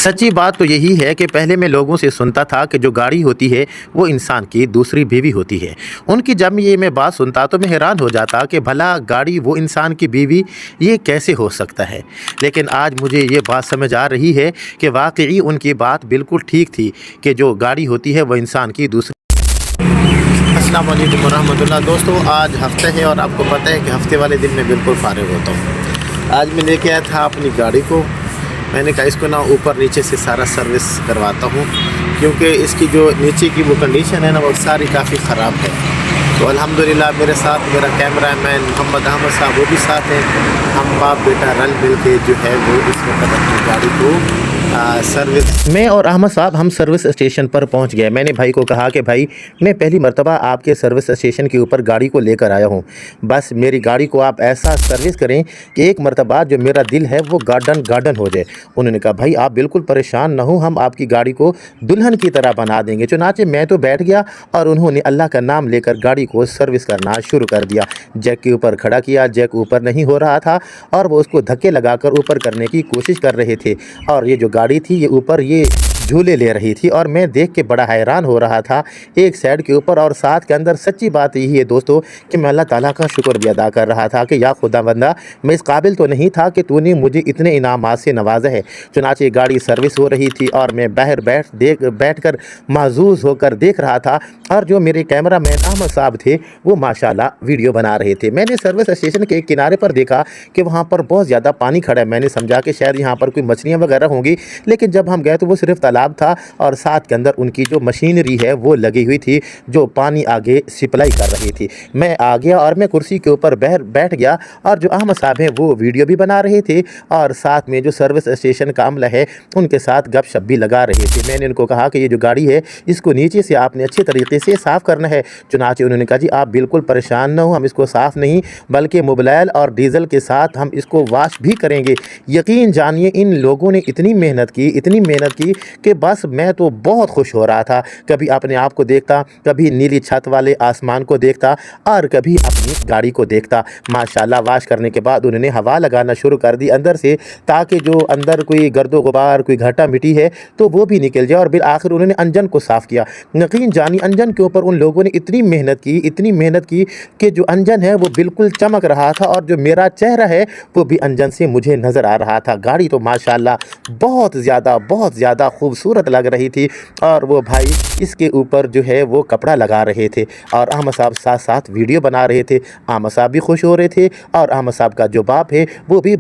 सच्ची बात तो यही है कि पहले मैं लोगों से सुनता था कि जो गाड़ी होती है वो इंसान की दूसरी बीवी होती है। उनकी जब ये मैं बात सुनता तो मैं हैरान हो जाता कि भला गाड़ी वो इंसान की बीवी ये कैसे हो सकता है। लेकिन आज मुझे ये बात समझ आ रही है कि वाकई उनकी बात बिल्कुल ठीक थी कि जो गाड़ी होती है वो इंसान की दूसरी। अस्सलाम वालेकुम रहमतुल्लाह। दोस्तों, आज हफ्ते है और आपको पता है कि हफ्ते वाले दिन मैं बिल्कुल फारिग होता हूँ। आज मैं लेके आया था अपनी गाड़ी को। मैंने कहा इसको ना ऊपर नीचे से सारा सर्विस करवाता हूँ, क्योंकि इसकी जो नीचे की वो कंडीशन है ना वो सारी काफ़ी ख़राब है। तो अल्हम्दुलिल्लाह मेरे साथ मेरा कैमरा मैन मोहम्मद अहमद साहब वो भी साथ हैं। हम बाप बेटा रल मिल के जो है वो इस वक्त अपनी गाड़ी को सर्विस। मैं और अहमद साहब हम सर्विस स्टेशन पर पहुंच गए। मैंने भाई को कहा कि भाई मैं पहली मर्तबा आपके सर्विस स्टेशन के ऊपर गाड़ी को लेकर आया हूं, बस मेरी गाड़ी को आप ऐसा सर्विस करें कि एक मर्तबा जो मेरा दिल है वो गार्डन हो जाए। उन्होंने कहा भाई आप बिल्कुल परेशान ना हो, हम आपकी गाड़ी को दुल्हन की तरह बना देंगे। चुनाचे मैं तो बैठ गया और उन्होंने अल्लाह का नाम लेकर गाड़ी को सर्विस करना शुरू कर दिया। जैक के ऊपर खड़ा किया, जैक ऊपर नहीं हो रहा था और वो उसको धक्के लगाकर ऊपर करने की कोशिश कर रहे थे। और ये जो गाड़ी थी ये ऊपर ये झूले ले रही थी और मैं देख के बड़ा हैरान हो रहा था एक साइड के ऊपर और साथ के अंदर। सच्ची बात यही है दोस्तों कि मैं अल्लाह ताला का शुक्र भी अदा कर रहा था कि या खुदा बंदा मैं इस काबिल तो नहीं था कि तूने मुझे इतने इनामात से नवाजा है। चुनाचे गाड़ी सर्विस हो रही थी और मैं बाहर बैठ कर महजूज होकर देख रहा था। और जो मेरे कैमरा मैन अहमद साहब थे वो माशाल्लाह वीडियो बना रहे थे। मैंने सर्विस स्टेशन के किनारे पर देखा कि वहाँ पर बहुत ज़्यादा पानी खड़ा है। मैंने समझा कि शायद यहाँ पर कोई मछलियाँ वगैरह होंगी, लेकिन जब हम गए तो वो सिर्फ तालाब था और साथ के अंदर उनकी जो मशीनरी है वो लगी हुई थी जो पानी आगे सप्लाई कर रही थी। मैं आ गया और मैं कुर्सी के ऊपर बैठ गया और जो अहमद साहब हैं वो वीडियो भी बना रहे थे और साथ में जो सर्विस स्टेशन का अमला है उनके साथ गपशप भी लगा रहे थे। मैंने उनको कहा कि ये जो गाड़ी है इसको नीचे से आपने अच्छे तरीके से साफ़ करना है। चुनाचे उन्होंने कहा जी आप बिल्कुल परेशान ना हो, हम इसको साफ़ नहीं बल्कि मोबिलाइल और डीजल के साथ हम इसको वाश भी करेंगे। यकीन जानिए इन लोगों ने इतनी मेहनत की कि बस मैं तो बहुत खुश हो रहा था। कभी अपने आप को देखता, कभी नीली छत वाले आसमान को देखता और कभी अपनी गाड़ी को देखता। माशाल्लाह वाश करने के बाद उन्होंने हवा लगाना शुरू कर दी अंदर से, ताकि जो अंदर कोई गर्दो गुबार कोई घटा मिट्टी है तो वो भी निकल जाए। और फिर आखिर उन्होंने इंजन को साफ़ किया। यकीन जानिए इंजन के ऊपर उन लोगों ने इतनी मेहनत की कि जो इंजन है वो बिल्कुल चमक रहा था और जो मेरा चेहरा है वो भी इंजन से मुझे नज़र आ रहा था। गाड़ी तो माशाल्लाह बहुत ज़्यादा खूबसूरत लग रही थी और वो भाई इसके ऊपर जो है वो कपड़ा लगा रहे थे और अहमद साहब साथ साथ वीडियो बना रहे थे। अहमद साहब भी खुश हो रहे थे और अहमद साहब का जो बाप है वो भी